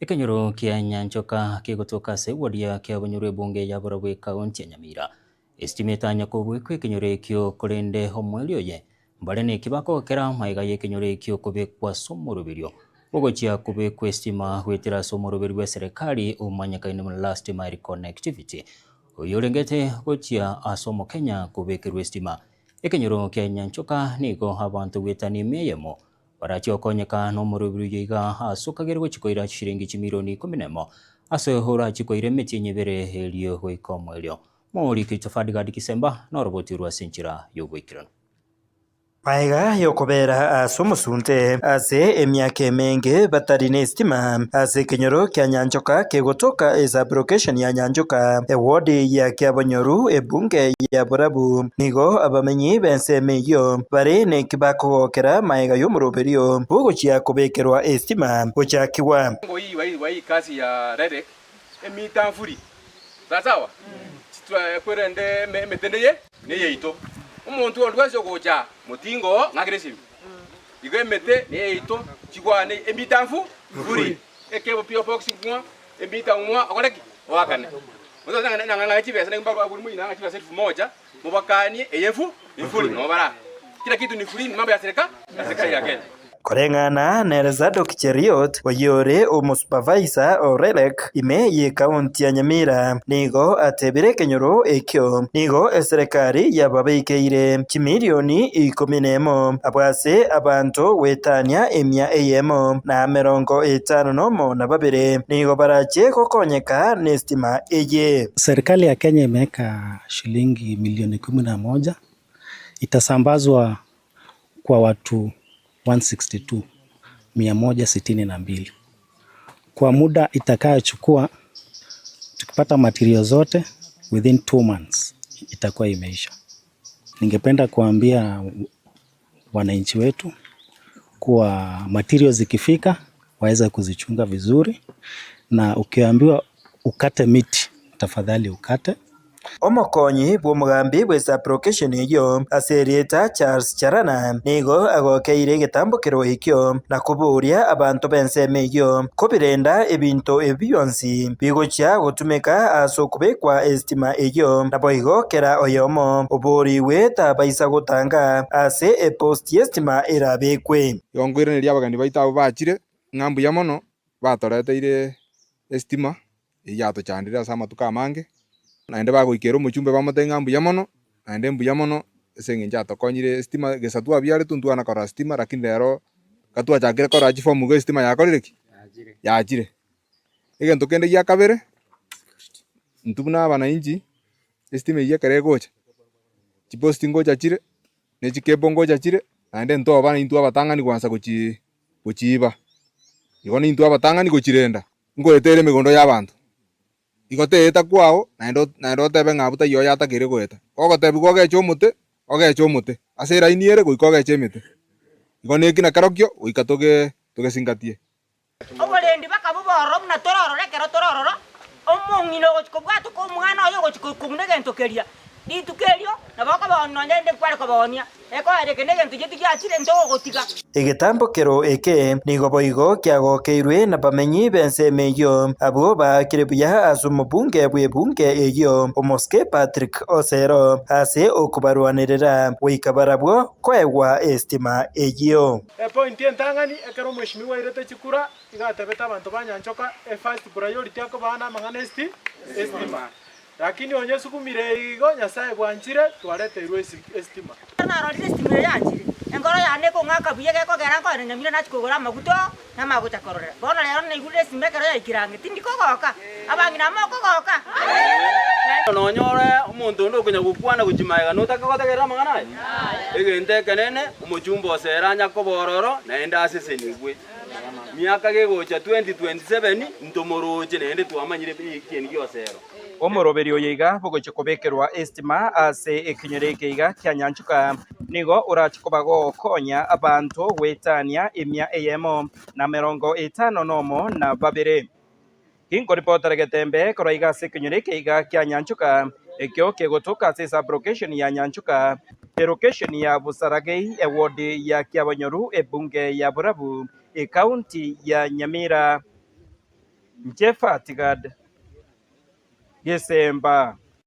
Ekenyoro kia nyanchoka kegotoka sewadia kia banyure bunge ya Burabu kaunti ya Nyamira. Estimate nyakobwe kwekenyoro ekyo kolende homwelio ye. Mbalene kibako kera maiga yekenyoro ekyo kubekwa somorobirio. Ogochia kubekwa estima wetira somorobirio serikali umanyakaine mu last mile connectivity. Oyorengete gochia asomo Kenya kubekirwa estima. Ekenyoro kia nyanchoka nigo abantu wetani meyemo. Barachio konyeka no murubiru yiga asukagerwe chikoira shiringi chimilioni 10 asohora chikoire meti nyebere helio hwekomwelio muri kitofadiga Disemba no roboti rwa senchira yobwikirano Maiga yokobera asomusunte ase emyaka emenge batarine estima ase kenyoro kia nyanchoka kegotoka esa application ya nyanchoka ewodi ya kiabonyoru ebunge ya Burabu nigo abamenyi bensemeyo bare ne kibakogokera maiga yomuroberio bogochia kubekerwa estima gochakiwa wai kasi ya rede emita furi sawa titwa kwerende metendeye ne yeito umuntu olwese gocha mutingo ngagresimi igwemete ne yeito chigwane emitanfu furi ekebo pio boxing kwa emita umwa akoleki wakane muzo nanga chibesa ne mbaba buri muina chibesa 1000 mubakani eyefu ifuri no bara kila kitu ni free, mambo ya serikali ya Kenya. Korengana Nerezado Kicheriot wayore umusupervisor orelek ime ye kaunti ya Nyamira nigo atebire kenyoro ekyo nigo serikali yababeikeire chimilioni 10 abwase abantu wetania emya eyemo na 50 na babere nigo barache kokonyeka nestima eye. Serikali ya Kenya imeweka shilingi milioni 11 itasambazwa kwa watu 162 kwa muda itakayochukua. Tukipata material zote within 2 months itakuwa imeisha. Ningependa kuambia wananchi wetu kuwa material zikifika waweza kuzichunga vizuri, na ukiambiwa ukate miti tafadhali ukate. Omokonyi bw'omugambi bw'esa application eyo aserieta Charles Charana nigo agokeire gitambukiro ekyo na kuburia abantu benseme eyo kubirenda ebintu ebyonsi bigocha gutumika aso kubekwa estima eyo na boigokera oyomo oburiwe tabaisa gutanga ase epost estima erabekwe yongwiraniria abagani baitabo bachire ng'ambu ya mono batoreteire estima yatochandire asa amatuka amange naende bagoikera omochumbe bamote ng'ambu ya mono naende mbu ya mono ase eng'encho atokonyire estima gesa twabiare twana kora estima lakini rero gatwachakire kora chifomu ga estima yakorire ki yachire. Egento kende gia kabere ntubuna abananchi estima eye kere gocha chiposti ngocha chire ne chikebo ngocha chire naende nto bana intu abatangani kwanza gochiiba igo ni intu abatangani gochirenda ngoetere migondo y'abantu igoteeta kwao naende otebe ng'abuta iyo yatakire goeta ogotebi ogecha omote ase eraini ere goika ogecha emete igo neki na kerokio goika togesingatie oborendi bakabuboro buna torororekero torororo omong'ina ogochikobwatu ko omwana oyo ogochikokoguna egento keria ritukerio naboko bononyende kware kobonia ekoereke negento getigiachire ntogogotiga. Egitambukiro eke nigo boigo kiagokeirwe na bamenyi benseme eyo abo bakire buya ase omobunge bw'ebunge eyo Omoske Patrick Osero ase okubarwanirira goika barabwo koegwa estima eyo. Point entang'ani ekero omweshimiwa airete chikura igatebeta abanto ba Nyanchoka first priority akobana amang'ana estima. Lakini onye sukumire igo Nyasaye bwanchire twareteirwe estima. Narorire estima yanchire engoro yane ko ng'aka buye gekogera nkore Nyamira nachikogora amaguto n'amaguta korora bono rero naigurire estima ekero yaikirange tindi kogoka abang'ina moko goka nonyore omonto ndo okunya gukwana guchimaiga notakagotegerera amang'ana aya egento ekenene omochumba osera nyakobororo naende asesenigwe miaka gegocha 2027 ntomoroche naende twamanyire ekieni giosero Omoroberio yiga bogoche kubekerwa estima ase ekinyereke yiga kia Nyanchoka nigo urachikobago konya abantu wetania emya eyemo na 50 na babere. Kingo reporter getembe koraiga ase ekinyereke yiga kia Nyanchoka ekyo kegotoka ase application ya Nyanchoka location ya Busaragei ewodi ya Kiabonyoru ebunge ya Burabu e county ya Nyamira. Nche Fatigad Gesemba.